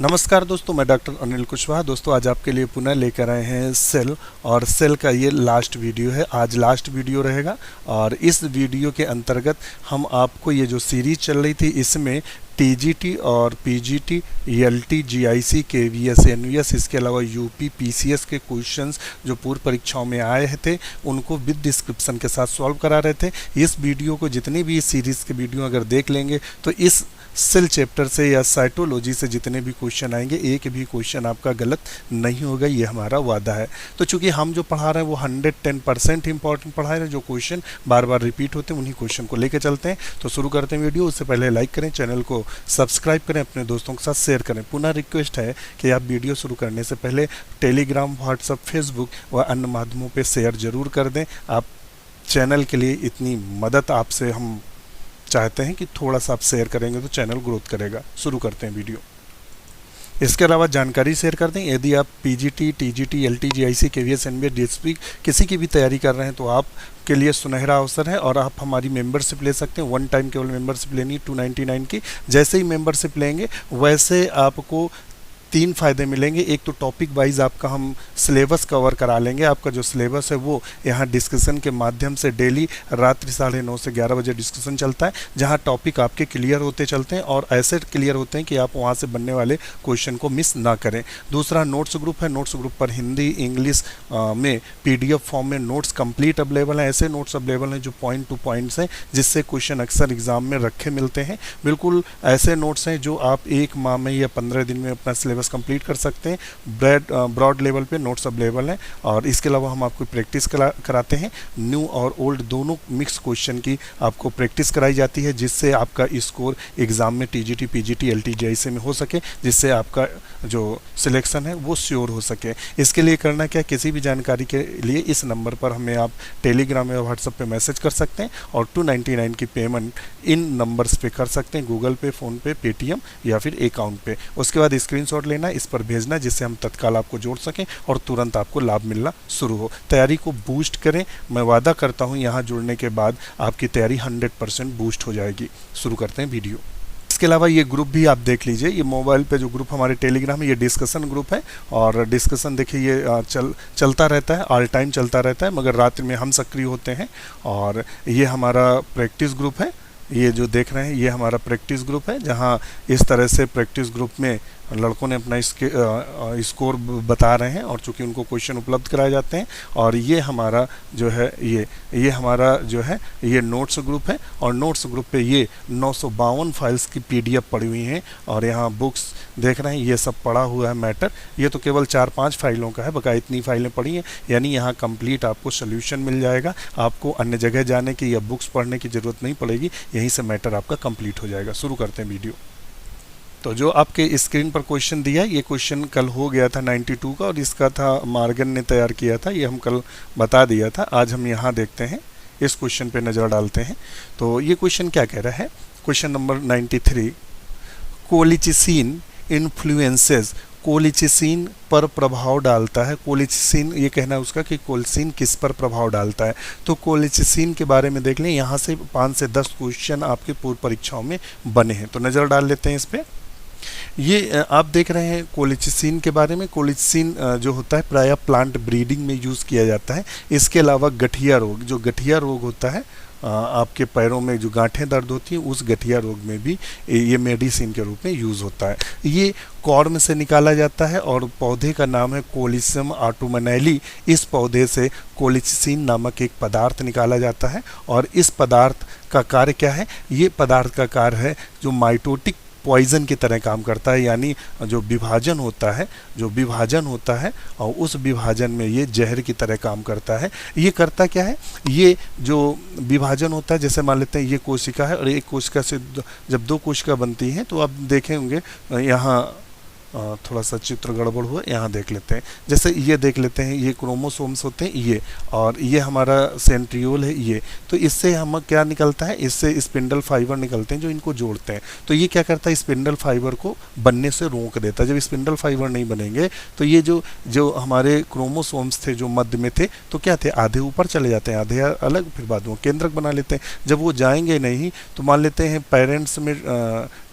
नमस्कार दोस्तों, मैं डॉक्टर अनिल कुशवाहा। दोस्तों आज आपके लिए पुनः लेकर आए हैं सेल, और सेल का ये लास्ट वीडियो है। आज लास्ट वीडियो रहेगा और इस वीडियो के अंतर्गत हम आपको ये जो सीरीज चल रही थी इसमें टीजीटी और PGT, LT, GIC, KVS, NVS, इसके अलावा यूपी, पीसीएस के क्वेश्चंस जो पूर्व परीक्षाओं में आए थे उनको विद डिस्क्रिप्शन के साथ सॉल्व करा रहे थे। इस वीडियो को जितने भी इस सीरीज़ के वीडियो अगर देख लेंगे तो इस सेल चैप्टर से या साइटोलॉजी से जितने भी क्वेश्चन आएंगे एक भी क्वेश्चन आपका गलत नहीं होगा, ये हमारा वादा है। तो चूंकि हम जो पढ़ा रहे हैं वो 110% इंपॉर्टेंट पढ़ा रहे हैं, जो क्वेश्चन बार बार रिपीट होते हैं उन्हीं क्वेश्चन को लेकर चलते हैं। तो शुरू करते हैं वीडियो। उससे पहले लाइक करें, चैनल को सब्सक्राइब करें, अपने दोस्तों के साथ शेयर करें। पुनः रिक्वेस्ट है कि आप वीडियो शुरू करने से पहले टेलीग्राम, व्हाट्सएप, फेसबुक व अन्य माध्यमों पर शेयर जरूर कर दें। आप चैनल के लिए इतनी मदद आपसे हम चाहते हैं कि थोड़ा सा आप शेयर करेंगे तो चैनल ग्रोथ करेगा। शुरू करते हैं वीडियो। इसके अलावा जानकारी शेयर कर दें, यदि आप PGT, TGT, LT, GIC, KVS, NVS, DSP किसी की भी तैयारी कर रहे हैं तो आप के लिए सुनहरा अवसर है और आप हमारी मेंबरशिप ले सकते हैं। 1 टाइम केवल मेंबरशिप लेनी है 299 की। जैसे ही मेंबरशिप लेंगे वैसे आपको 3 फ़ायदे मिलेंगे। एक तो टॉपिक वाइज आपका हम सिलेबस कवर करा लेंगे। आपका जो सिलेबस है वो यहाँ डिस्कशन के माध्यम से डेली रात्रि 9:30 से 11 बजे डिस्कशन चलता है, जहाँ टॉपिक आपके क्लियर होते चलते हैं और ऐसे क्लियर होते हैं कि आप वहाँ से बनने वाले क्वेश्चन को मिस ना करें। दूसरा नोट्स ग्रुप है। नोट्स ग्रुप पर हिंदी, इंग्लिश में PDF फॉर्म में नोट्स कंप्लीट अवेलेबल हैं। ऐसे नोट्स अवेलेबल हैं जो पॉइंट टू पॉइंट्स हैं, जिससे क्वेश्चन अक्सर एग्जाम में रखे मिलते हैं। बिल्कुल ऐसे नोट्स हैं जो आप 1 माह में या 15 दिन में अपना सिलेबस कंप्लीट कर सकते हैं। ब्रॉड लेवल पे नोट्स अवेलेबल हैं और इसके अलावा हम आपको प्रैक्टिस कराते हैं। न्यू और ओल्ड दोनों मिक्स क्वेश्चन की आपको प्रैक्टिस कराई जाती है, जिससे आपका स्कोर एग्जाम में टीजीटी, पीजीटी, एलटी, जीआईसी में हो सके, जिससे आपका जो सिलेक्शन है वो श्योर हो सके। इसके लिए करना क्या, किसी भी जानकारी के लिए इस नंबर पर हमें आप टेलीग्राम या व्हाट्सएप पे मैसेज कर सकते हैं और 299 की पेमेंट इन नंबर्स पे कर सकते हैं, गूगल पे, फ़ोन पे, पेटीएम या फिर अकाउंट पे। उसके बाद स्क्रीनशॉट लेना, इस पर भेजना, जिससे हम तत्काल आपको जोड़ सकें और तुरंत आपको लाभ मिलना शुरू हो। तैयारी को बूस्ट करें। मैं वादा करता हूं यहाँ जुड़ने के बाद आपकी तैयारी 100% बूस्ट हो जाएगी। शुरू करते हैं वीडियो। इसके अलावा ये ग्रुप भी आप देख लीजिए। ये मोबाइल पे जो ग्रुप हमारे टेलीग्राम है ये डिस्कशन ग्रुप है और डिस्कशन देखिए ये चलता रहता है, ऑल टाइम चलता रहता है, मगर रात में हम सक्रिय होते हैं। और ये हमारा प्रैक्टिस ग्रुप है। ये जो देख रहे हैं ये हमारा प्रैक्टिस ग्रुप है, जहाँ इस तरह से प्रैक्टिस ग्रुप में लड़कों ने अपना स्कोर बता रहे हैं और चूंकि उनको क्वेश्चन उपलब्ध कराए जाते हैं। और ये हमारा जो है ये हमारा जो है ये नोट्स ग्रुप है और नोट्स ग्रुप पे ये 952 फाइल्स की PDF पड़ी हुई हैं और यहाँ बुक्स देख रहे हैं ये सब पड़ा हुआ है मैटर। ये तो केवल 4-5 फाइलों का है, बकाया इतनी फाइलें पड़ी हैं, यानी यहाँ कंप्लीट आपको सोल्यूशन मिल जाएगा। आपको अन्य जगह जाने की या बुक्स पढ़ने की ज़रूरत नहीं पड़ेगी, यहीं से मैटर आपका कंप्लीट हो जाएगा। शुरू करते हैं वीडियो। तो जो आपके स्क्रीन पर क्वेश्चन दिया है ये क्वेश्चन कल हो गया था 92 का और इसका था मार्गन ने तैयार किया था, ये हम कल बता दिया था। आज हम यहाँ देखते हैं, इस क्वेश्चन पे नज़र डालते हैं। तो ये क्वेश्चन क्या कह रहा है, क्वेश्चन नंबर 93, कोलिचिसिन इन्फ्लुएंसेस, कोलिचिसिन पर प्रभाव डालता है। कोलिचिसिन ये कहना है उसका कि कोलिचिसिन किस पर प्रभाव डालता है। तो कोलिचिसिन के बारे में देख लें, यहाँ से 5 से 10 क्वेश्चन आपके पूर्व परीक्षाओं में बने हैं, तो नज़र डाल लेते हैं इस पर। ये आप देख रहे हैं कोलिचिसिन के बारे में। कोलिचिसिन जो होता है प्रायः प्लांट ब्रीडिंग में यूज़ किया जाता है। इसके अलावा गठिया रोग, जो गठिया रोग होता है आपके पैरों में जो गांठें दर्द होती हैं, उस गठिया रोग में भी ये मेडिसिन के रूप में यूज़ होता है। ये कॉर्म से निकाला जाता है और पौधे का नाम है कोलिसियम ऑटोमनैली। इस पौधे से कोलिचिसिन नामक एक पदार्थ निकाला जाता है और इस पदार्थ का कार्य क्या है, ये पदार्थ का कार्य है जो माइटोटिक पॉइजन की तरह काम करता है, यानी जो विभाजन होता है और उस विभाजन में ये जहर की तरह काम करता है। ये करता क्या है, ये जो विभाजन होता है, जैसे मान लेते हैं ये कोशिका है और एक कोशिका से जब 2 कोशिका बनती हैं तो आप देखे होंगे यहाँ थोड़ा सा चित्र गड़बड़ हुआ, यहाँ देख लेते हैं। जैसे ये देख लेते हैं, ये क्रोमोसोम्स होते हैं ये, और ये हमारा सेंट्रियोल है ये। तो इससे हम क्या निकलता है, इससे स्पिंडल फाइबर निकलते हैं जो इनको जोड़ते हैं। तो ये क्या करता है, स्पिंडल फाइबर को बनने से रोक देता है। जब स्पिंडल फाइबर नहीं बनेंगे तो ये जो हमारे क्रोमोसोम्स थे जो मध्य में थे तो क्या थे, आधे ऊपर चले जाते हैं, आधे अलग, फिर बाद में केंद्रक बना लेते हैं। जब वो जाएंगे नहीं तो मान लेते हैं पेरेंट्स में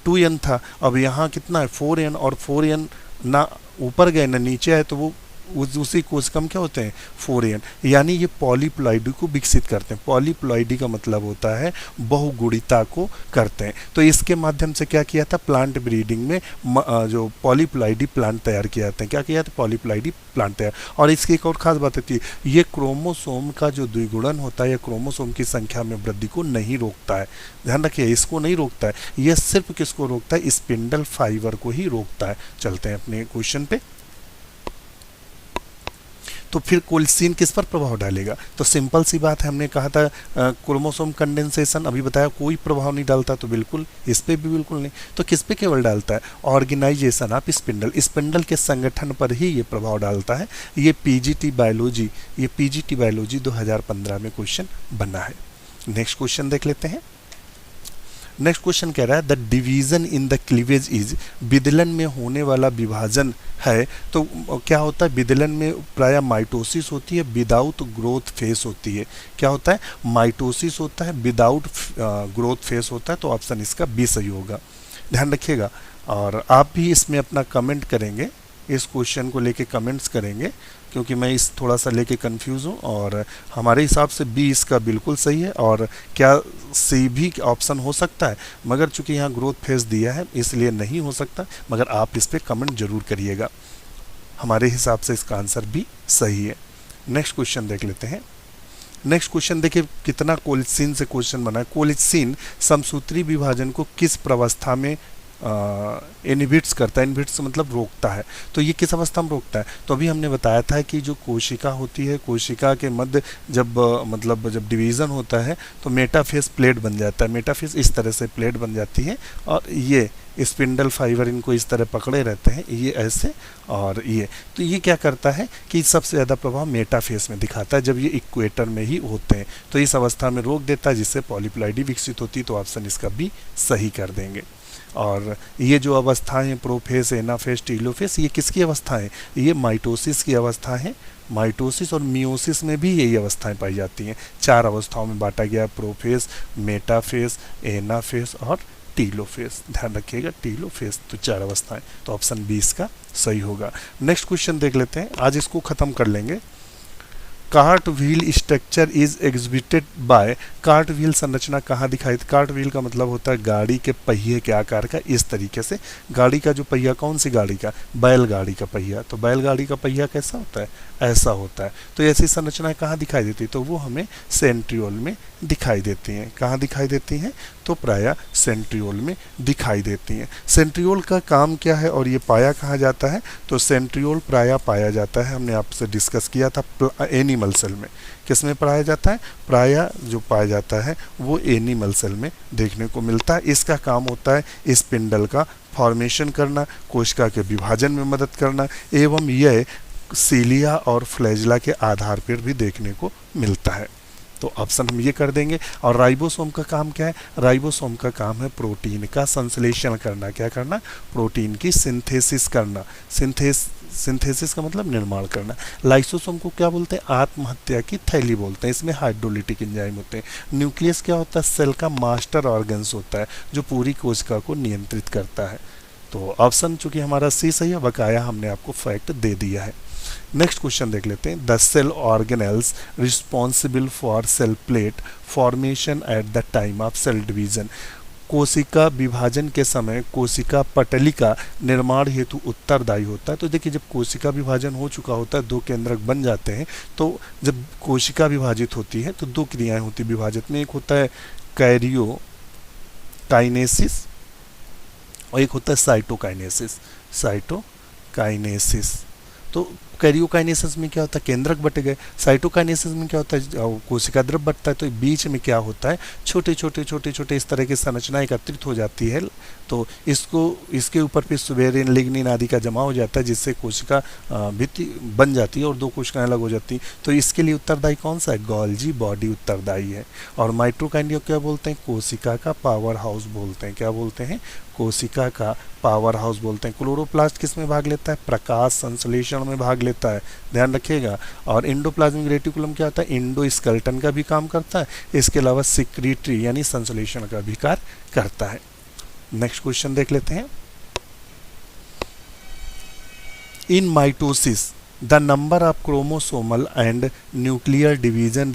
2n था, अब यहाँ कितना है 4n, और 4n ना ऊपर गए ना नीचे आए, तो वो उसी कोशिका में क्या होते हैं 4n, यानी ये पॉलीप्लॉइडी को विकसित करते हैं। पॉलीप्लॉइडी का मतलब होता है बहुगुणिता को करते हैं। तो इसके माध्यम से क्या किया था, प्लांट ब्रीडिंग में जो पॉलीप्लॉइडी प्लांट तैयार किया जाते हैं। क्या किया था, पॉलीप्लॉइडी प्लांट तैयार। और इसकी एक और खास बात होती है, ये क्रोमोसोम का जो द्विगुणन होता है या क्रोमोसोम की संख्या में वृद्धि को नहीं रोकता है। ध्यान रखिए, इसको नहीं रोकता है, ये सिर्फ किसको रोकता है, स्पिंडल फाइबर को ही रोकता है। चलते हैं अपने क्वेश्चन पे। तो फिर कोलिसीन किस पर प्रभाव डालेगा, तो सिंपल सी बात है, हमने कहा था क्रोमोसोम कंडेंसेशन, अभी बताया कोई प्रभाव नहीं डालता, तो बिल्कुल इस पे भी बिल्कुल नहीं। तो किस पे केवल डालता है, ऑर्गेनाइजेशन ऑफ स्पिंडल, स्पिंडल के संगठन पर ही ये प्रभाव डालता है। ये पीजीटी बायोलॉजी 2015 में क्वेश्चन बना है। नेक्स्ट क्वेश्चन देख लेते हैं। नेक्स्ट क्वेश्चन कह रहा है the division in the cleavage is, विदलन में होने वाला विभाजन है। तो क्या होता है, विदलन में प्राय माइटोसिस होती है, विदाउट ग्रोथ फेस होती है। क्या होता है, माइटोसिस होता है, विदाउट ग्रोथ फेस होता है। तो ऑप्शन इसका बी सही होगा, ध्यान रखिएगा। और आप भी इसमें अपना कमेंट करेंगे, इस क्वेश्चन को लेके कमेंट्स करेंगे, क्योंकि मैं इस थोड़ा सा लेके कंफ्यूज हूँ। और हमारे हिसाब से बी इसका बिल्कुल सही है, और क्या सी भी ऑप्शन हो सकता है, मगर चूंकि यहाँ ग्रोथ फेज दिया है इसलिए नहीं हो सकता। मगर आप इस पर कमेंट जरूर करिएगा। हमारे हिसाब से इसका आंसर भी सही है। नेक्स्ट क्वेश्चन देख लेते हैं। नेक्स्ट क्वेश्चन देखिए कितना कोलिसीन से क्वेश्चन बना है। कोलिसीन समसूत्री विभाजन को किस प्रवस्था में इनहिबिट्स करता है, इनहिबिट्स मतलब रोकता है। तो ये किस अवस्था में रोकता है, तो अभी हमने बताया था कि जो कोशिका होती है, कोशिका के मध्य जब जब डिवीज़न होता है तो मेटाफेस प्लेट बन जाता है। मेटाफेस इस तरह से प्लेट बन जाती है, और ये स्पिंडल फाइबर इनको इस तरह पकड़े रहते हैं, ये ऐसे और ये। तो ये क्या करता है कि सबसे ज़्यादा प्रभाव मेटाफेस में दिखाता है, जब ये इक्वेटर में ही होते हैं। तो इस अवस्था में रोक देता है, जिससे पॉलीप्लॉइडी विकसित होती है। तो ऑप्शन इसका भी सही कर देंगे। और ये जो अवस्थाएं हैं, प्रोफेस, एनाफेस, टीलोफेस, ये किसकी अवस्थाएं, ये माइटोसिस की अवस्था है। माइटोसिस और मियोसिस में भी यही अवस्थाएं पाई जाती हैं। 4 अवस्थाओं में बांटा गया, प्रोफेस, मेटाफेस, एनाफेस और टीलोफेस। ध्यान रखिएगा, टीलोफेस। तो 4 अवस्थाएं, तो ऑप्शन 20 का सही होगा। नेक्स्ट क्वेश्चन देख लेते हैं, आज इसको खत्म कर लेंगे। Cart wheel structure is exhibited by, cart wheel संरचना कहाँ दिखाई। कार्ट व्हील का मतलब होता है गाड़ी के पहिए के आकार का। इस तरीके से गाड़ी का जो पहिया, कौन सी गाड़ी का, बैलगाड़ी का पहिया। तो बैलगाड़ी का पहिया कैसा होता है, ऐसा होता है। तो ऐसी संरचनाएं कहाँ दिखाई देती है, तो वो हमें सेंट्रियोल में दिखाई देती हैं। कहाँ दिखाई देती हैं, तो प्राय सेंट्रियोल में दिखाई देती हैं। सेंट्रियोल का काम क्या है और ये पाया कहाँ जाता है, तो सेंट्रियोल प्राय पाया जाता है, हमने आपसे डिस्कस किया था एनिमल सेल में। किस में पाया जाता है, प्राय जो पाया जाता है वो एनिमल सेल में देखने को मिलता है। इसका काम होता है स्पिंडल का फॉर्मेशन करना, कोशिका के विभाजन में मदद करना, एवं यह सीलिया और फ्लैजिला के आधार पर भी देखने को मिलता है। तो ऑप्शन हम ये कर देंगे। और राइबोसोम का काम क्या है, राइबोसोम का काम है प्रोटीन का संश्लेषण करना। क्या करना, प्रोटीन की सिंथेसिस करना। सिंथेसिस का मतलब निर्माण करना। लाइसोसोम को क्या बोलते हैं, आत्महत्या की थैली बोलते हैं। इसमें हाइड्रोलिटिक एंजाइम होते हैं। न्यूक्लियस क्या होता है, सेल का मास्टर ऑर्गन्स होता है, जो पूरी कोशिका को नियंत्रित करता है। तो ऑप्शन चूंकि हमारा सी सही है, बकाया हमने आपको फैक्ट दे दिया है। नेक्स्ट क्वेश्चन देख लेते हैं। The cell organelles responsible for cell plate formation at the time of cell division, कोशिका विभाजन के समय कोशिका पटली का निर्माण हेतु उत्तरदायी होता है। तो देखिए, जब कोशिका विभाजन हो चुका होता है, 2 केंद्रक बन जाते हैं, तो जब कोशिका विभाजित होती है तो 2 क्रियाएं होती विभाजित में। एक होता है कैरियोकाइनेसिस और एक होता है साइटोकाइनेसिस। तो कैरियोकाइनेसिस में क्या होता है, केंद्रक बट गए। साइटोकाइनेसिस में क्या होता है, कोशिका द्रव बटता है। तो बीच में क्या होता है, छोटे छोटे इस तरह की संरचना एकत्रित हो जाती है। तो इसके ऊपर फिर सुबेरिन, लिग्निन आदि का जमा हो जाता है, जिससे कोशिका भित्ति बन जाती है और 2 कोशिकाएं अलग हो जाती हैं। तो इसके लिए उत्तरदायी कौन सा है, गोल्जी बॉडी उत्तरदायी है। और माइटोकॉन्ड्रिया क्या बोलते हैं, कोशिका का पावर हाउस बोलते हैं। क्या बोलते हैं, कोशिका का पावर हाउस बोलते हैं। क्लोरोप्लास्ट किस में भाग लेता है, प्रकाश संश्लेषण में भाग लेता है, ध्यान रखिएगा। और एंडोप्लाज्मिक रेटिकुलम क्या होता है, एंडोस्केलेटन का भी काम करता है। इसके अलावा सिक्रीटरी यानी संश्लेषण का भी कार्य करता है। नेक्स्ट क्वेश्चन देख लेते हैं। In mitosis the number of chromosomal and nuclear division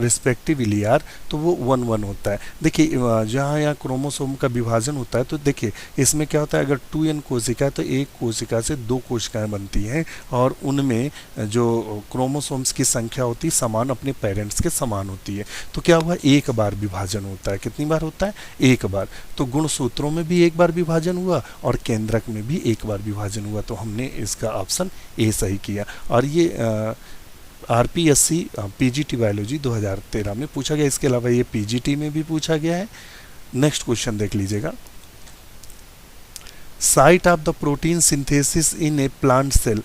respectively are, तो वो 1 होता है। देखिए जहाँ यहाँ क्रोमोसोम का विभाजन होता है तो देखिए इसमें क्या होता है, अगर 2n कोशिका है तो एक कोशिका से 2 कोशिकाएं बनती हैं और उनमें जो क्रोमोसोम्स की संख्या होती है समान अपने पेरेंट्स के समान होती है। तो क्या हुआ, एक बार विभाजन होता है। कितनी बार होता है, एक बार। तो गुणसूत्रों में भी एक बार विभाजन हुआ और केंद्रक में भी एक बार विभाजन हुआ, तो हमने इसका ऑप्शन ए सही किया। और ये आरपीएससी पीजीटी बायोलॉजी 2013 में पूछा गया। इसके अलावा ये पीजीटी में भी पूछा गया है। नेक्स्ट क्वेश्चन देख लीजिएगा। Site of the protein synthesis in a plant cell,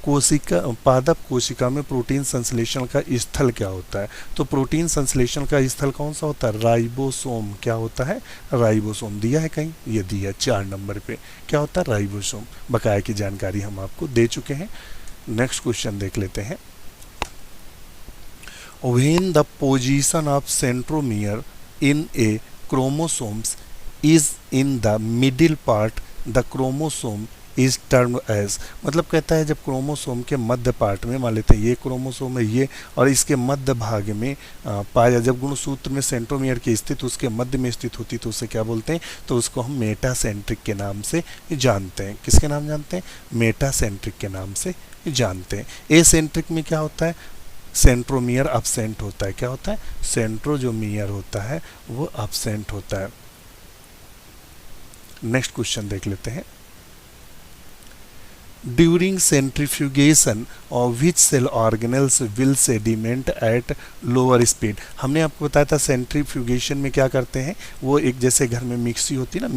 कोशिका पादप कोशिका में प्रोटीन संश्लेषण का स्थल क्या होता है। तो प्रोटीन संश्लेषण का स्थल कौन सा होता है, राइबोसोम। क्या होता है, राइबोसोम। दिया है कहीं, ये दिया 4 नंबर पे। क्या होता है, राइबोसोम। बकाया की जानकारी हम आपको दे चुके हैं। नेक्स्ट क्वेश्चन देख लेते हैं। When the position of centromere in a chromosomes is in the middle part the chromosome is term as, मतलब कहता है जब क्रोमोसोम के मध्य पार्ट में, मान लेते हैं ये क्रोमोसोम है ये, और इसके मध्य भाग में पाया, जब गुणसूत्र में सेंट्रोमियर की स्थिति उसके मध्य में स्थित होती तो उसे क्या बोलते हैं, तो उसको हम मेटासेंट्रिक के नाम से जानते हैं। किसके नाम जानते हैं, मेटासेंट्रिक के नाम से जानते हैं। एसेंट्रिक में क्या होता है, सेंट्रोमियर अब्सेंट होता है। क्या होता है, सेंट्रोजोमियर होता है वो अब्सेंट होता है। नेक्स्ट क्वेश्चन देख लेते हैं। During centrifugation of which cell organelles will sediment at lower speed. हमने आपको बताया था सेंट्रीफ्यूगेशन में क्या करते हैं, वो एक जैसे घर में मिक्सी होती है ना,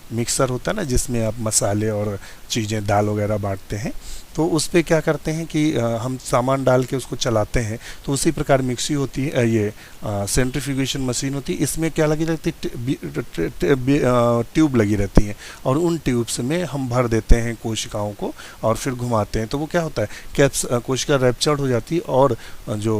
मिक्सर होता है ना, जिसमें आप मसाले और चीज़ें दाल वगैरह बांटते हैं, तो उस पर क्या करते हैं कि हम सामान डाल के उसको चलाते हैं। तो उसी प्रकार मिक्सी होती है, ये सेंट्रीफ्यूगेशन मशीन होती है। इसमें क्या लगी रहती है, ट्यूब लगी रहती है, और उन ट्यूब्स में हम भर देते हैं कोशिकाओं को और फिर घुमाते हैं। तो वो क्या होता है, कोशिका रैप्चर्ड हो जाती है और जो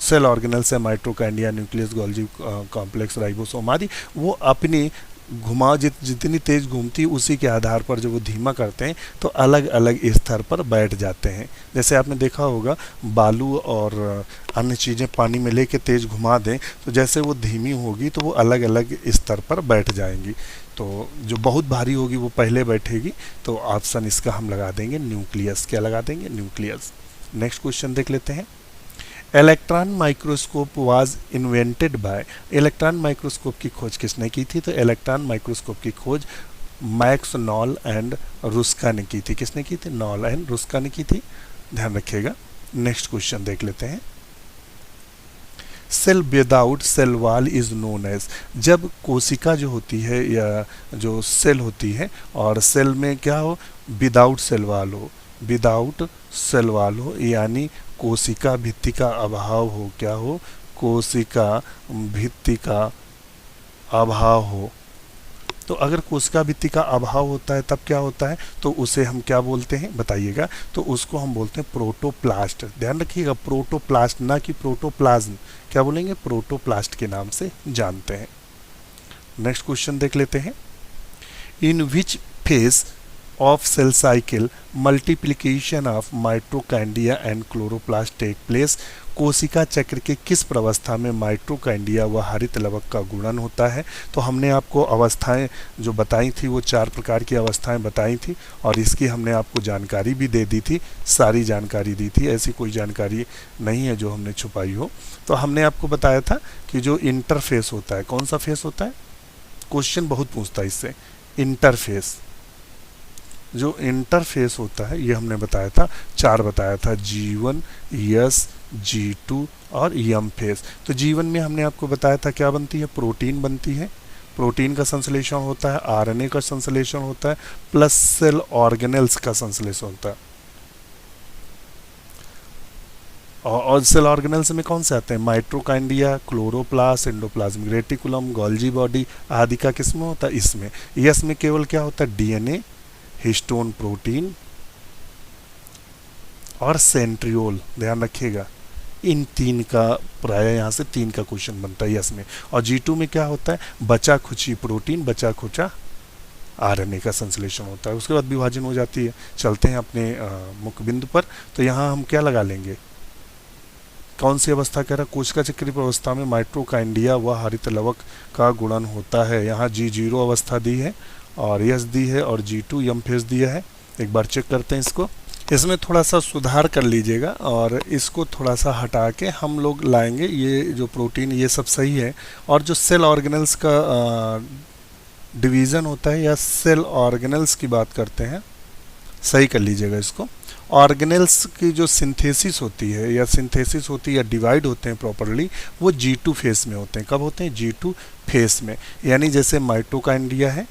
सेल ऑर्गेनल्स है, mitochondria, nucleus, Golgi complex, ribosome आदि, वो अपनी जितनी तेज घूमती है उसी के आधार पर जब वो धीमा करते हैं तो अलग अलग स्तर पर बैठ जाते हैं। जैसे आपने देखा होगा बालू और अन्य चीज़ें पानी में लेके तेज घुमा दें तो जैसे वो धीमी होगी तो वो अलग अलग स्तर पर बैठ जाएंगी। तो जो बहुत भारी होगी वो पहले बैठेगी। तो ऑप्शन इसका हम लगा देंगे न्यूक्लियस। क्या लगा देंगे, न्यूक्लियस। नेक्स्ट क्वेश्चन देख लेते हैं। Electron microscope was invented by, electron microscope की खोज किसने की थी, तो इलेक्ट्रॉन माइक्रोस्कोप की खोज मैक्स नॉल एंड रुस्का ने की थी। किसने की थी, नॉल एंड रुस्का ने की थी, ध्यान रखिएगा। नेक्स्ट क्वेश्चन देख लेते हैं। Cell without cell wall is known as, जब कोशिका जो होती है या जो सेल होती है और सेल में क्या हो, विदाउट सेल वॉल हो, विदाउट सेल वॉल हो, यानी कोशिका भित्ति का अभाव हो। क्या हो, कोशिका भित्ति का अभाव हो। तो अगर कोशिका भित्ति का अभाव होता है तब क्या होता है, तो उसे हम क्या बोलते हैं बताइएगा, तो उसको हम बोलते हैं प्रोटोप्लास्ट। ध्यान रखिएगा, प्रोटोप्लास्ट, ना कि प्रोटोप्लाज्म। क्या बोलेंगे, प्रोटोप्लास्ट के नाम से जानते हैं। नेक्स्ट क्वेश्चन देख लेते हैं। In which phase of cell cycle multiplication of mitochondria and chloroplast take place, कोशिका चक्र के किस प्रवस्था में माइटोकॉन्ड्रिया व हरित लवक का गुणन होता है। तो हमने आपको अवस्थाएं जो बताई थी वो 4 प्रकार की अवस्थाएं बताई थी और इसकी हमने आपको जानकारी भी दे दी थी, सारी जानकारी दी थी, ऐसी कोई जानकारी नहीं है जो हमने छुपाई हो। तो हमने आपको बताया था कि जो इंटरफेस होता है, कौन सा फेस होता है, क्वेश्चन बहुत पूछता है इससे, इंटरफेस। जो इंटरफेस होता है ये हमने बताया था, 4 बताया था, G1, S, G2 और M फेस। तो G1 में हमने आपको बताया था क्या बनती है, प्रोटीन बनती है, प्रोटीन का संश्लेषण होता है, RNA का संश्लेषण होता है, प्लस सेल ऑर्गेनेल्स का संश्लेषण होता है। और सेल ऑर्गेनेल्स में कौन से आते हैं, mitochondria, chloroplast, endoplasmic reticulum, Golgi body आदि का किसमें होता है, इसमें। यस में केवल क्या होता है, DNA, हिस्टोन प्रोटीन और सेंट्रियोल। ध्यान रखिएगा, इन 3 का प्राय यहाँ से 3 का क्वेश्चन बनता है यस में। और G2 में क्या होता है, बचा खुची प्रोटीन, बचा खुचा आरएनए का संश्लेषण होता है। उसके बाद विभाजन हो जाती है। चलते हैं अपने मुख्य बिंदु पर। तो यहाँ हम क्या लगा लेंगे, कौन सी अवस्था कह रहा है, कोशिका चक्रीय अवस्था में माइटोकांड्रिया व हरित लवक का गुणन होता है। यहाँ G0 अवस्था दी है और S दी है और G2 यम फेज दिया है। एक बार चेक करते हैं इसको। इसमें थोड़ा सा सुधार कर लीजिएगा और इसको थोड़ा सा हटा के हम लोग लाएंगे। ये जो प्रोटीन ये सब सही है, और जो सेल ऑर्गेनल्स का डिवीज़न होता है या सेल ऑर्गेनल्स की बात करते हैं, सही कर लीजिएगा इसको। ऑर्गेनल्स की जो सिंथेसिस होती है या डिवाइड होते हैं प्रॉपरली, वो G2 फेस में होते हैं। कब होते हैं? G2 फेस में। यानी जैसे माइटोकांड्रिया है,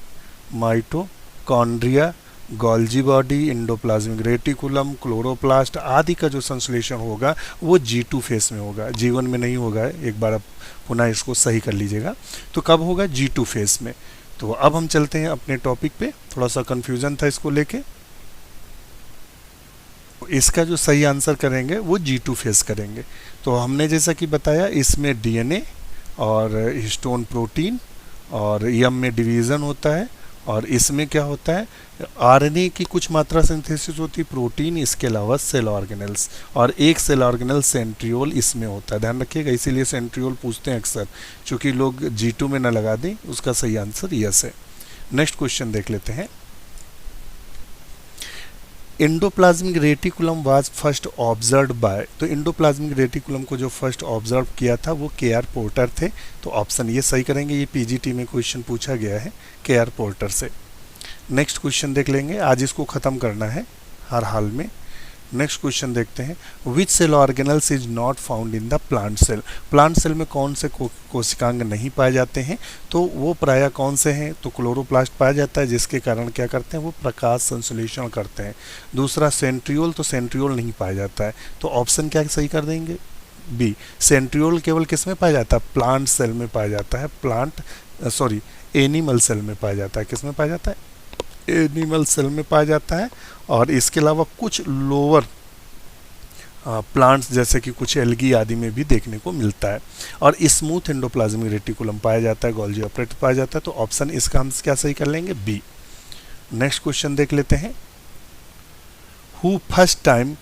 mitochondria, Golgi body, endoplasmic reticulum, chloroplast आदि का जो संश्लेषण होगा वो G2 फेस में होगा, G1 में नहीं होगा। एक बार आप पुनः इसको सही कर लीजिएगा। तो कब होगा? G2 फेस में। तो अब हम चलते हैं अपने टॉपिक पे। थोड़ा सा कंफ्यूजन था इसको लेके। इसका जो सही आंसर करेंगे वो G2 फेस करेंगे। तो हमने जैसा कि बताया, इसमें DNA और हिस्टोन प्रोटीन और यम में डिवीज़न होता है, और इसमें क्या होता है, आरएनए की कुछ मात्रा सिंथेसिस होती है, प्रोटीन, इसके अलावा सेल ऑर्गेनल्स, और एक सेल ऑर्गेनल सेंट्रियोल इसमें होता है। ध्यान रखिएगा, इसीलिए सेंट्रियोल पूछते हैं अक्सर, चूँकि लोग G2 में न लगा दें। उसका सही आंसर यस है। नेक्स्ट क्वेश्चन देख लेते हैं। Endoplasmic reticulum was first observed bye, तो एंडोप्लाज्मिक रेटिकुलम को जो फर्स्ट ऑब्जर्व किया था वो KR पोर्टर थे। तो ऑप्शन ये सही करेंगे। ये PGT में क्वेश्चन पूछा गया है KR पोर्टर से। नेक्स्ट क्वेश्चन देख लेंगे, आज इसको ख़त्म करना है हर हाल में। नेक्स्ट क्वेश्चन देखते हैं। Which cell organelles is not found in the plant cell, plant cell में कौन से कोशिकांग नहीं पाए जाते हैं? तो वो प्रायः कौन से हैं? तो क्लोरोप्लास्ट पाया जाता है, जिसके कारण क्या करते हैं, वो प्रकाश संश्लेषण करते हैं। दूसरा सेंट्रियोल, तो सेंट्रियोल नहीं पाया जाता है। तो ऑप्शन क्या सही कर देंगे? बी। सेंट्रियोल केवल किस में पाया जाता है? प्लांट सेल में पाया जाता है। एनिमल सेल में पाया जाता है। किस में पाया जाता है? एनिमल सेल में पाया जाता है। और इसके अलावा कुछ लोअर प्लांट्स जैसे कि कुछ एल्गी आदि में भी देखने को मिलता है। और स्मूथ एंडोप्लाज्मिक रेटिकुलम पाया जाता है, गोल्जी ऑपरेटर पाया जाता है। तो ऑप्शन इसका हम क्या सही कर लेंगे? बी। नेक्स्ट क्वेश्चन देख लेते हैं। Who first time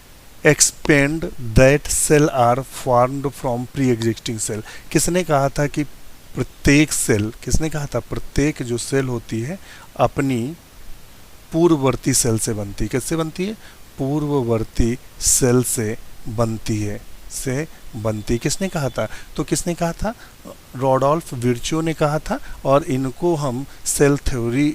expend that cell are formed from pre existing cell, किसने कहा था कि प्रत्येक सेल, किसने कहा था प्रत्येक जो सेल होती है अपनी पूर्ववर्ती सेल से बनती है? किससे बनती है? पूर्ववर्ती सेल से बनती है, किसने कहा था? तो किसने कहा था? रोडोल्फ विर्चो ने कहा था। और इनको हम सेल थ्योरी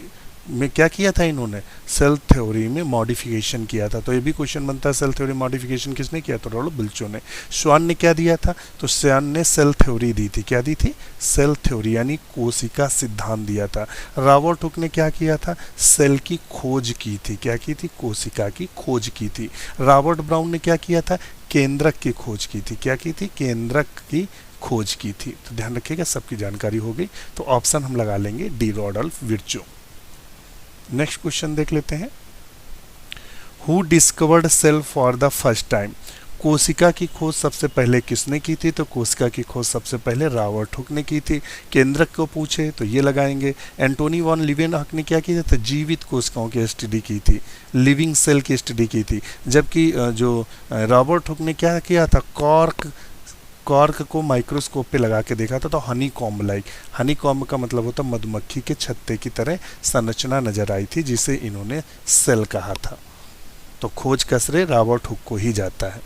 में क्या किया था? इन्होंने सेल थ्योरी में मॉडिफिकेशन किया था। तो ये भी क्वेश्चन बनता है, सेल थ्योरी मॉडिफिकेशन किसने किया? तो रोडोल्फ विर्चो ने। श्वान ने क्या दिया था? तो श्वान ने सेल थ्योरी दी थी। क्या दी थी? सेल थ्योरी, यानी कोशिका सिद्धांत दिया था। रॉबर्ट हुक ने क्या किया था? सेल की खोज की थी। क्या की थी? कोशिका की खोज की थी। रॉबर्ट ब्राउन ने क्या किया था? केंद्रक की खोज की थी। क्या की थी? केंद्रक की खोज की थी। तो ध्यान रखिएगा, सबकी जानकारी हो गई। तो ऑप्शन हम लगा लेंगे D, Rudolf Virchow. Next question देख लेते हैं। Who discovered cell for the first time, कोशिका की खोज सबसे पहले किसने की थी? तो कोशिका की खोज सबसे पहले रॉबर्ट हुक ने की थी। केंद्रक को पूछे तो ये लगाएंगे। एंटोनी वॉन लीवेनहॉक ने क्या किया था? जीवित कोशिकाओं की स्टडी की थी, लिविंग सेल की स्टडी की थी। जबकि जो रॉबर्ट हुक ने क्या किया था? कॉर्क को माइक्रोस्कोप पे लगा के देखा था। तो Honey comb like, Honey comb का मतलब होता है मधुमक्खी के छत्ते की तरह संरचना नजर आई थी, जिसे इन्होंने सेल कहा था। तो खोज का श्रेय रॉबर्ट हुक को ही जाता है।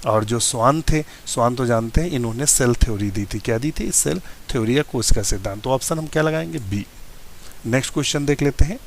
और जो स्वान थे, स्वान तो जानते हैं, इन्होंने सेल थ्योरी दी थी। क्या दी थी? सेल थ्योरी या कोशिका सिद्धांत। तो ऑप्शन हम क्या लगाएंगे? बी। नेक्स्ट क्वेश्चन देख लेते हैं।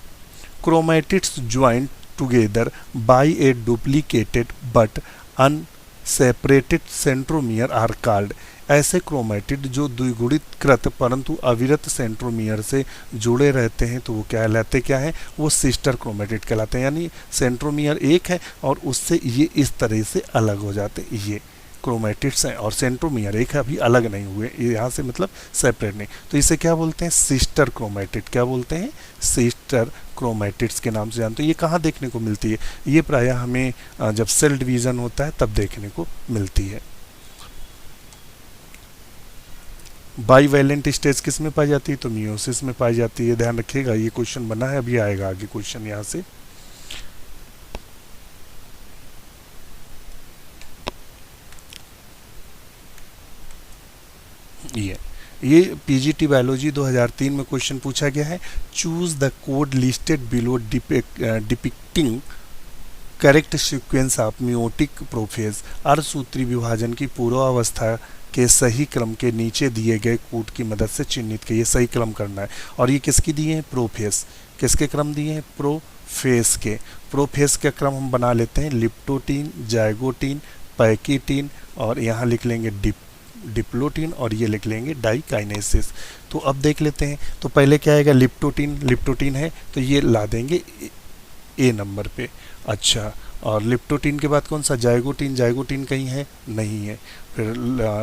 Chromatids joint together by a duplicated but unseparated centromere are called, ऐसे क्रोमैटिड जो द्विगुणितकृत परंतु अविरत सेंट्रोमियर से जुड़े रहते हैं, तो वो कहलाते क्या है? वो सिस्टर क्रोमैटिड कहलाते हैं। यानी सेंट्रोमियर एक है और उससे ये इस तरह से अलग हो जाते हैं। ये क्रोमैटिड्स हैं और सेंट्रोमियर एक है, अभी अलग नहीं हुए, यहाँ से मतलब सेपरेट नहीं। तो इसे क्या बोलते हैं? Sister chromatid. क्या बोलते हैं? सिस्टर क्रोमैटिड्स के नाम से जानते हैं। ये कहाँ देखने को मिलती है? ये प्रायः हमें जब सेल डिवीज़न होता है तब देखने को मिलती है। बाईवैलेंट स्टेज किस में पाई जाती है, तो मियोसिस में पाई जाती है। ध्यान रखिएगा, ये क्वेश्चन बना है, अभी आएगा आगे क्वेश्चन यहाँ से। ये पीजीटी बायोलॉजी 2003 में क्वेश्चन पूछा गया है। Choose the code listed below depicting correct sequence of meiotic prophase. अर्धसूत्री विभाजन की पूर्वावस्था के सही क्रम के नीचे दिए गए कोड की मदद से चिन्हित किए, सही क्रम करना है। और ये किसकी दिए हैं, प्रोफेज। किसके क्रम दिए हैं, प्रोफेज के। प्रोफेज का क्रम हम बना लेते हैं, लिप्टोटीन, जाइगोटीन, पैकीटीन, और यहाँ लिख लेंगे डिप्लोटीन, और ये लिख लेंगे डाइकाइनेसिस। तो अब देख लेते हैं, तो पहले क्या आएगा, लिप्टोटीन। लिप्टोटीन है तो ये ला देंगे ए नंबर पे। अच्छा, और लिप्टोटीन के बाद कौन सा, जाइगोटीन। जाइगोटीन कहीं है, नहीं है। फिर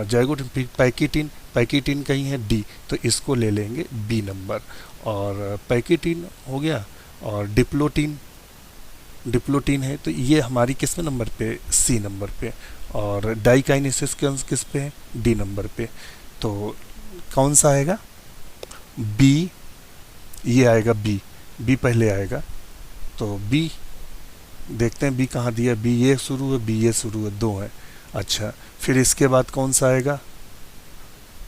जाइगोटीन, फिर पैकीटीन। पैकीटीन कहीं है, डी, तो इसको ले लेंगे बी नंबर। और पैकीटीन हो गया, और डिप्लोटीन, डिप्लोटीन है तो ये हमारी किस में नंबर पे, सी नंबर पे। और डाइकाइनेसिस किस पे है, डी नंबर पे। तो कौन सा आएगा, बी, ये आएगा बी। बी पहले आएगा, तो बी देखते हैं बी कहाँ दिया, बी ये शुरू है, बी ये शुरू है, दो है। अच्छा, फिर इसके बाद कौन सा आएगा,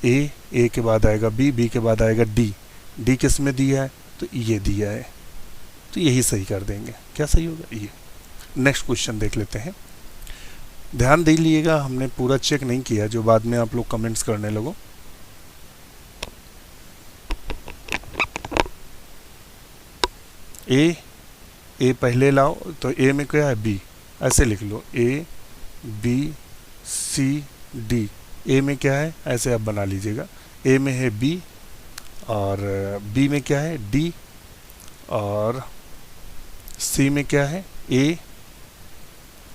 ए के बाद आएगा बी, बी के बाद आएगा डी। डी किस में दिया है, तो ये दिया है, तो यही सही कर देंगे। क्या सही होगा, ये। नेक्स्ट क्वेश्चन देख लेते हैं। ध्यान दे लीजिएगा, हमने पूरा चेक नहीं किया, जो बाद में आप लोग कमेंट्स करने लगो। ए पहले लाओ, तो ए में क्या है, बी, ऐसे लिख लो, ए बी सी डी। ए में क्या है, ऐसे आप बना लीजिएगा, ए में है बी, और बी में क्या है, डी, और सी में क्या है, ए,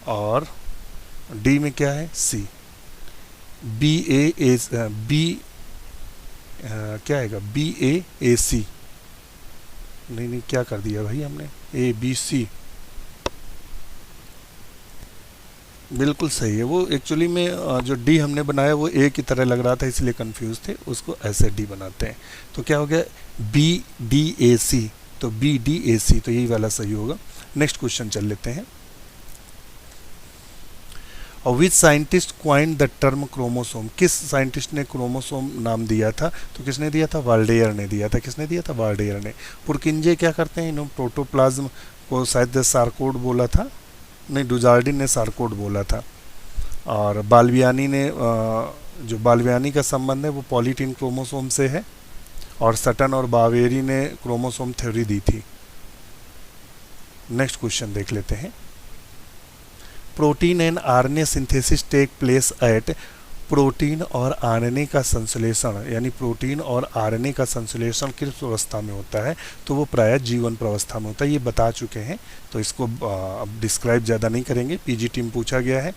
और डी में क्या है, सी। बी ए बी क्या आएगा, बी ए सी। नहीं, क्या कर दिया भाई हमने, ए बी सी। बिल्कुल सही है, वो एक्चुअली में जो डी हमने बनाया वो ए की तरह लग रहा था, इसलिए कंफ्यूज थे, उसको ऐसे डी बनाते हैं। तो क्या हो गया, बी डी ए सी, तो बी डी ए सी, तो यही वाला सही होगा। नेक्स्ट क्वेश्चन चल लेते हैं। और which scientist coined the term chromosome. किस साइंटिस्ट ने क्रोमोसोम नाम दिया था, तो किसने दिया था, वाल्डेयर ने दिया था। किसने दिया था, वाल्डेयर ने। पुरकिंजे क्या करते हैं, इन्होंने प्रोटोप्लाज्म को शायद सार्कोड बोला था, नहीं, डुजार्डिन ने सार्कोड बोला था। और बाल्बियानी ने, जो बाल्बियानी का संबंध है वो पॉलीटीन क्रोमोसोम से है। और सटन और बावेरी ने क्रोमोसोम थ्योरी दी थी। नेक्स्ट क्वेश्चन देख लेते हैं। Protein and RNA synthesis take place at. Protein और आरएनए का संश्लेषण, यानी प्रोटीन और आरएनए का संश्लेषण किस अवस्था में होता है, तो वो प्रायः जीवन प्रावस्था में होता है। ये बता चुके हैं, तो इसको अब डिस्क्राइब ज़्यादा नहीं करेंगे, पीजीटी में पूछा गया है।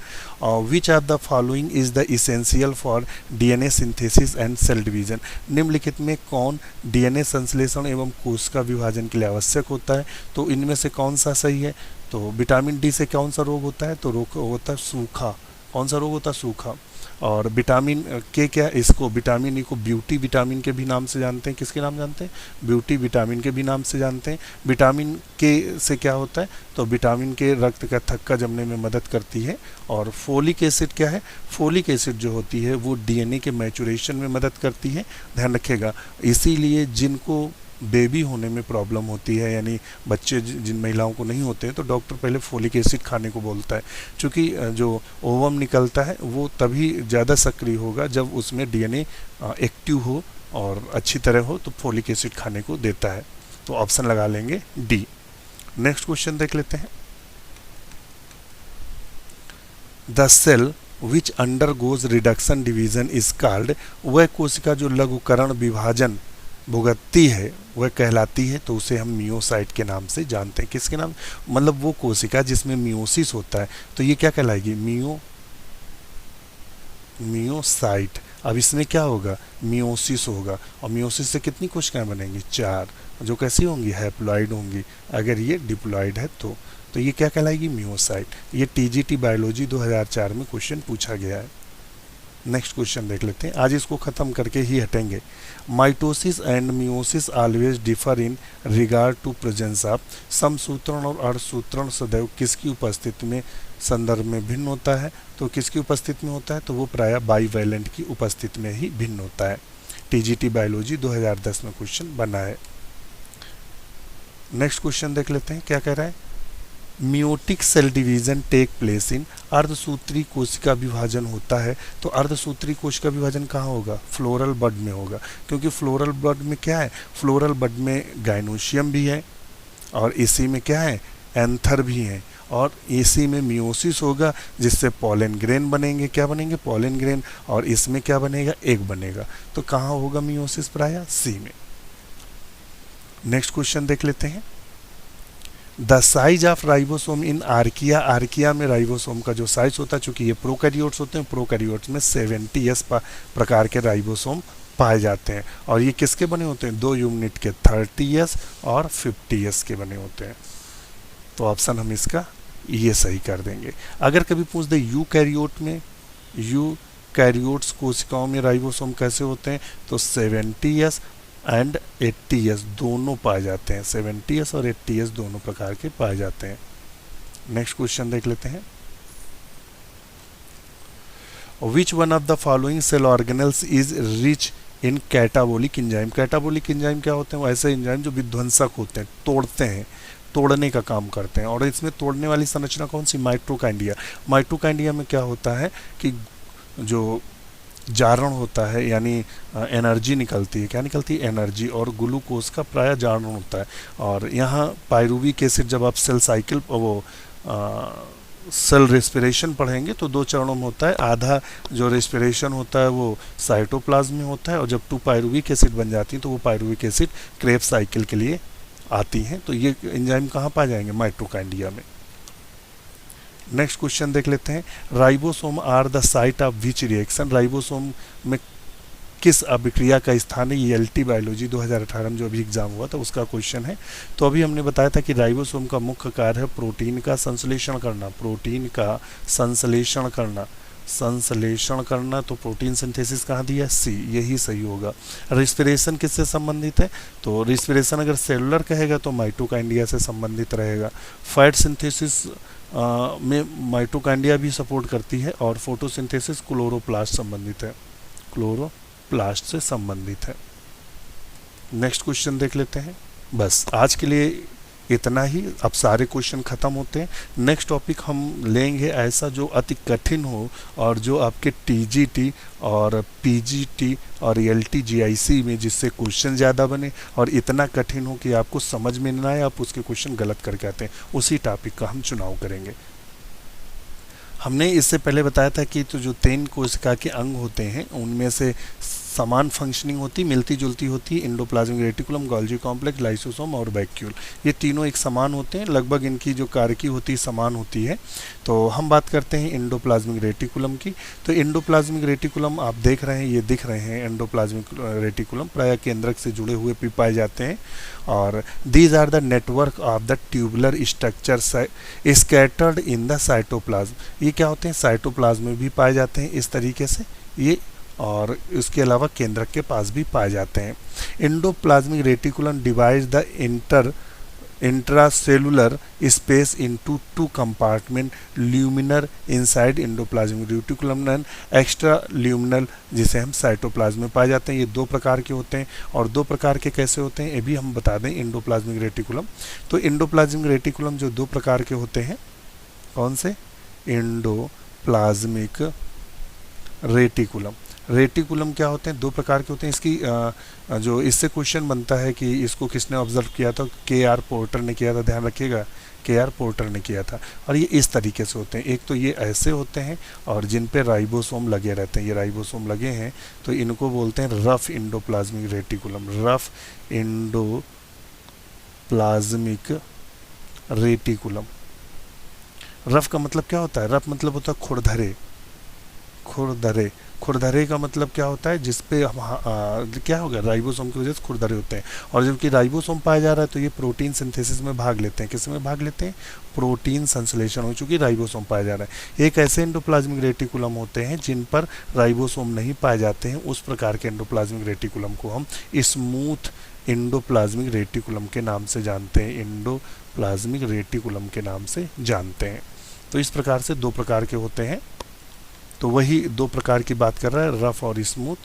Which are the following is the essential for DNA synthesis and cell division. निम्नलिखित में कौन डीएनए संश्लेषण एवं कोशिका विभाजन के लिए आवश्यक होता है, तो इनमें से कौन सा सही है। तो विटामिन डी से कौन सा रोग होता है, तो रोग होता है सूखा। कौन सा रोग होता है, सूखा। और विटामिन के क्या, इसको विटामिन ई को ब्यूटी विटामिन के भी नाम से जानते हैं। किसके नाम जानते हैं, ब्यूटी विटामिन के भी नाम से जानते हैं। विटामिन के से क्या होता है, तो विटामिन के रक्त का थक्का जमने में मदद करती है। और फोलिक एसिड क्या है, फोलिक एसिड जो होती है वो डीएनए के मैचुरेशन में मदद करती है। ध्यान रखिएगा, इसीलिए जिनको बेबी होने में प्रॉब्लम होती है, यानी बच्चे जिन महिलाओं को नहीं होते हैं, तो डॉक्टर पहले फोलिक एसिड खाने को बोलता है। क्योंकि जो ओवम निकलता है वो तभी ज़्यादा सक्रिय होगा जब उसमें डीएनए एक्टिव हो और अच्छी तरह हो, तो फोलिक एसिड खाने को देता है। तो ऑप्शन लगा लेंगे डी। नेक्स्ट क्वेश्चन देख लेते हैं। The cell which undergoes reduction division is called. वह कोशिका जो लघुकरण विभाजन भुगतती है वह कहलाती है, तो उसे हम मियोसाइट के नाम से जानते हैं। किसके नाम, मतलब वो कोशिका जिसमें मियोसिस होता है, तो ये क्या कहलाएगी, मियोसाइट। अब इसमें क्या होगा, मियोसिस होगा। और मियोसिस से कितनी कोशिकाएं बनेंगी, 4, जो कैसी होंगी, हैप्लॉइड होंगी। अगर ये डिप्लॉइड है तो ये क्या कहलाएगी, मियोसाइट। ये टीजीटी बायोलॉजी 2004 में क्वेश्चन पूछा गया है। नेक्स्ट क्वेश्चन देख लेते हैं, आज इसको खत्म करके ही हटेंगे। Mitosis and meiosis always differ in regard to presence of, समसूत्रण और अर्धसूत्रण सदैव किसकी उपस्थिति में संदर्भ में भिन्न होता है? तो किसकी उपस्थिति में होता है? तो वो प्रायः बाईवैलेंट की उपस्थिति में ही भिन्न होता है। टीजीटी बायोलॉजी 2010 में क्वेश्चन बना है। नेक्स्ट क्वेश्चन देख लेते हैं क्या कह रहा है। Meiotic cell division take place in, अर्धसूत्री कोशिका विभाजन होता है तो अर्धसूत्री कोशिका विभाजन कहाँ होगा? फ्लोरल बड में होगा, क्योंकि फ्लोरल बड में क्या है? फ्लोरल बड में गाइनोशियम भी है और इसी में क्या है? एंथर भी है, और इसी में मियोसिस होगा जिससे पॉलन ग्रेन बनेंगे। क्या बनेंगे? Pollen grain. और इसमें क्या बनेगा? एग बनेगा। तो कहाँ होगा मियोसिस? प्रायः सी में। नेक्स्ट क्वेश्चन देख लेते हैं। The size of ribosome in archaea, archaea में राइबोसोम का जो साइज होता है, चूंकि ये प्रोकैरियोट्स होते हैं, प्रोकैरियोट्स में 70s प्रकार के राइबोसोम पाए जाते हैं, और ये किसके बने होते हैं? 2 यूनिट के, 30s और 50s के बने होते हैं। तो ऑप्शन हम इसका ये सही कर देंगे। अगर कभी पूछ दे यूकैरियोट में, यूकैरियोट्स कोशिकाओं में राइबोसोम कैसे होते हैं, तो 70s एंड 80s दोनों पाए जाते हैं। 70s और 80s दोनों प्रकार के पाए जाते हैं। नेक्स्ट क्वेश्चन देख लेते हैं। Which one of the following cell organelles is rich in catabolic enzyme? Catabolic enzyme क्या होते हैं? वो ऐसे एंजाइम जो विध्वंसक होते हैं, तोड़ते हैं, तोड़ने का काम करते हैं। और इसमें तोड़ने वाली संरचना कौन सी? माइटोकांड्रिया। माइटोकांड्रिया में क्या होता है कि जो जारण होता है, यानी एनर्जी निकलती है। क्या निकलती है? एनर्जी, और ग्लूकोज का प्रायः जारण होता है। और यहाँ पायरुविक एसिड, जब आप सेल साइकिल वो सेल रेस्पिरेशन पढ़ेंगे तो 2 चरणों में होता है। आधा जो रेस्पिरेशन होता है वो साइटोप्लाज्म में होता है, और जब 2 पायरुविक एसिड बन जाती है तो वो पायरुविक एसिड क्रेब्स साइकिल के लिए आती हैं। तो ये एंजाइम कहाँ पाए जाएंगे? माइटोकांड्रिया में। नेक्स्ट क्वेश्चन देख लेते हैं। Ribosome are the site of which reaction? Ribosome में किस अभिक्रिया का स्थान है? ये एलटी बायोलॉजी 2018 में जो अभी एग्जाम हुआ था उसका क्वेश्चन है। तो अभी हमने बताया था कि राइबोसोम का मुख्य कार्य है प्रोटीन का संश्लेषण करना, प्रोटीन का संश्लेषण करना, संश्लेषण करना। तो प्रोटीन सिंथेसिस कहाँ दिया? सी, यही सही होगा। रेस्पिरेशन किससे संबंधित है? तो रेस्पिरेशन अगर सेलुलर कहेगा तो माइटोकांड्रिया से संबंधित रहेगा। फैट सिंथेसिस में माइटोकांड्रिया भी सपोर्ट करती है, और फोटोसिंथेसिस क्लोरोप्लास्ट संबंधित है, क्लोरोप्लास्ट से संबंधित है। नेक्स्ट क्वेश्चन देख लेते हैं। बस आज के लिए इतना ही, अब सारे क्वेश्चन खत्म होते हैं। नेक्स्ट टॉपिक हम लेंगे ऐसा जो अति कठिन हो, और जो आपके टीजीटी और पीजीटी और एलटी जीआईसी में जिससे क्वेश्चन ज़्यादा बने और इतना कठिन हो कि आपको समझ में ना आए, आप उसके क्वेश्चन गलत करके आते हैं, उसी टॉपिक का हम चुनाव करेंगे। हमने इससे पहले बताया था कि तो जो 3 कोशिका के अंग होते हैं उनमें से समान फंक्शनिंग होती, मिलती जुलती होती, endoplasmic reticulum, Golgi complex, lysosome और वैक्यूल, ये तीनों एक समान होते हैं। लगभग इनकी जो कार्यकी होती समान होती है। तो हम बात करते हैं एंडोप्लाज्मिक रेटिकुलम की। तो एंडोप्लाज्मिक रेटिकुलम आप देख रहे हैं, ये दिख रहे हैं एंडोप्लाज्मिक रेटिकुलम, प्रायः केंद्रक से जुड़े हुए भी पाए जाते हैं। और these are the network of the tubular structure scattered in the cytoplasm. ये क्या होते हैं? साइटोप्लाज्म में भी पाए जाते हैं इस तरीके से ये, और इसके अलावा केंद्रक के पास भी पाए जाते हैं। Endoplasmic reticulum divides the intracellular space into 2 compartment, luminal inside endoplasmic reticulum and extra luminal, जिसे हम साइटोप्लाज्म में पाए जाते हैं। ये 2 प्रकार के होते हैं, और 2 प्रकार के कैसे होते हैं ये भी हम बता दें। एंडोप्लाज्मिक रेटिकुलम, तो एंडोप्लाज्मिक रेटिकुलम जो 2 प्रकार के होते हैं, कौन से? Endoplasmic reticulum. रेटिकुलम क्या होते हैं? 2 प्रकार के होते हैं। इसकी जो इससे क्वेश्चन बनता है कि इसको किसने ऑब्जर्व किया था? के.आर. पोर्टर ने किया था, ध्यान रखिएगा, के.आर. पोर्टर ने किया था। और ये इस तरीके से होते हैं। एक तो ये ऐसे होते हैं, और जिन पे राइबोसोम लगे रहते हैं, ये राइबोसोम लगे हैं तो इनको बोलते हैं rough endoplasmic reticulum, rough endoplasmic reticulum. Rough का मतलब क्या होता है? रफ मतलब होता है खुरदरे, खुरदरे। खुरदरे का मतलब क्या होता है, जिसपे हम क्या हो गया, राइबोसोम की वजह से खुरदरे होते हैं। और जबकि राइबोसोम पाया जा रहा है तो ये प्रोटीन सिंथेसिस में भाग लेते हैं। किस में भाग लेते हैं, प्रोटीन संश्लेषण हो चुकी राइबोसोम पाया जा रहा है। एक ऐसे एंडोप्लाज्मिक रेटिकुलम होते हैं जिन पर राइबोसोम नहीं पाए जाते हैं, उस प्रकार के एंडोप्लाज्मिक रेटिकुलम को हम स्मूथ एंडोप्लाज्मिक रेटिकुलम के नाम से जानते हैं, एंडोप्लाज्मिक रेटिकुलम के नाम से जानते हैं। तो इस प्रकार से दो प्रकार के होते हैं। तो वही दो प्रकार की बात कर रहा है, रफ और स्मूथ।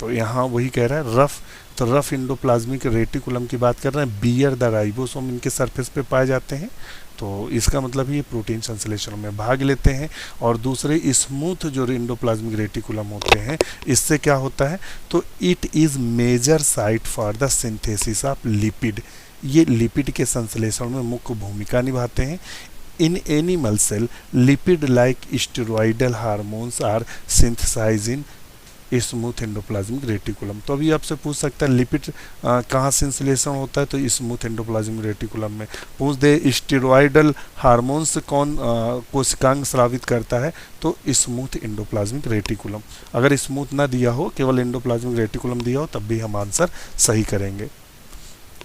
तो यहाँ वही कह रहा है रफ, तो रफ इंडोप्लाज्मिक रेटिकुलम की बात कर रहे हैं। बियर द राइबोसोम इनके सरफेस पे पाए जाते हैं, तो इसका मतलब ये प्रोटीन संश्लेषण में भाग लेते हैं। और दूसरे स्मूथ जो इंडोप्लाज्मिक रेटिकुलम होते हैं, इससे क्या होता है, तो it is major site for the synthesis of lipid. ये लिपिड के संश्लेषण में मुख्य भूमिका निभाते हैं। In animal cell lipid like steroidal hormones are synthesize in smooth endoplasmic reticulum. तो अभी आपसे पूछ सकता है लिपिड कहाँ संश्लेषण होता है, तो स्मूथ एंडोप्लाज्मिक रेटिकुलम में। पूछ दे स्टेरॉइडल हार्मोन्स कौन कोशिकांग स्रावित करता है, तो स्मूथ एंडोप्लाज्मिक रेटिकुलम। अगर स्मूथ ना दिया हो, केवल एंडोप्लाज्मिक रेटिकुलम दिया हो, तब भी हम आंसर सही करेंगे।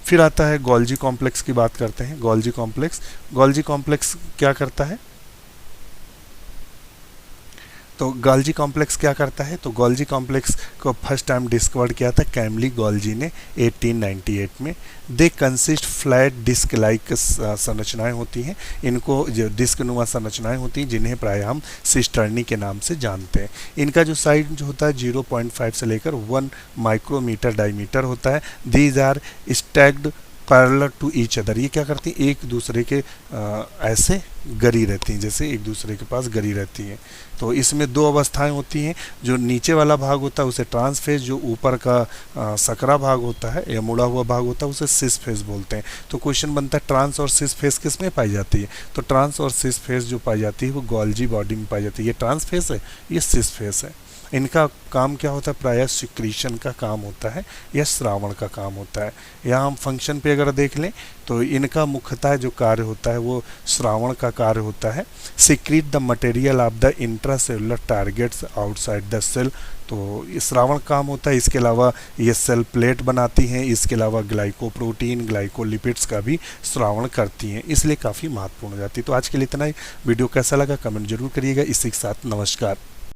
फिर आता है गोल्जी कॉम्प्लेक्स की बात करते हैं। गोल्जी कॉम्प्लेक्स, गोल्जी कॉम्प्लेक्स क्या करता है, तो गोल्जी कॉम्प्लेक्स क्या करता है, तो गोल्जी कॉम्प्लेक्स को फर्स्ट टाइम डिस्कवर किया था कैमली गोल्जी ने 1898 में। They consist flat disc like संरचनाएं होती हैं, इनको जो डिस्क नुमा संरचनाएं होती हैं, जिन्हें प्रायः हम सिस्टर्नी के नाम से जानते हैं। इनका जो साइज जो होता है 0.5 से लेकर 1 माइक्रोमीटर डायमीटर होता है। These are stacked parallel to each other. ये क्या करती हैं, एक दूसरे के ऐसे गरी रहती हैं, जैसे एक दूसरे के पास गरी रहती हैं। तो इसमें दो अवस्थाएं होती हैं, जो नीचे वाला भाग होता है उसे ट्रांस फेज, जो ऊपर का सकरा भाग होता है या मुड़ा हुआ भाग होता है उसे सिस फेज बोलते हैं। तो क्वेश्चन बनता है ट्रांस और सिस फेज किस में पाई जाती है, तो ट्रांस और सिस फेज जो पाई जाती है वो गोल्जी बॉडी में पाई जाती है। ये ट्रांस फेज है, ये सिस फेज है। इनका काम क्या होता है, प्रायः सिक्रीशन का काम होता है या श्रावण का काम होता है। यहाँ हम फंक्शन पे अगर देख लें तो इनका मुख्यतः जो कार्य होता है वो श्रावण का कार्य होता है। Secrete the material of the intracellular targets outside the cell. तो ये श्रावण काम होता है। इसके अलावा ये सेल प्लेट बनाती हैं, इसके अलावा ग्लाइकोप्रोटीन ग्लाइकोलिपिड्स का भी श्रावण करती हैं, इसलिए काफ़ी महत्वपूर्ण हो जाती है। तो आज के लिए इतना ही। वीडियो कैसा लगा कमेंट जरूर करिएगा। इसी के साथ नमस्कार।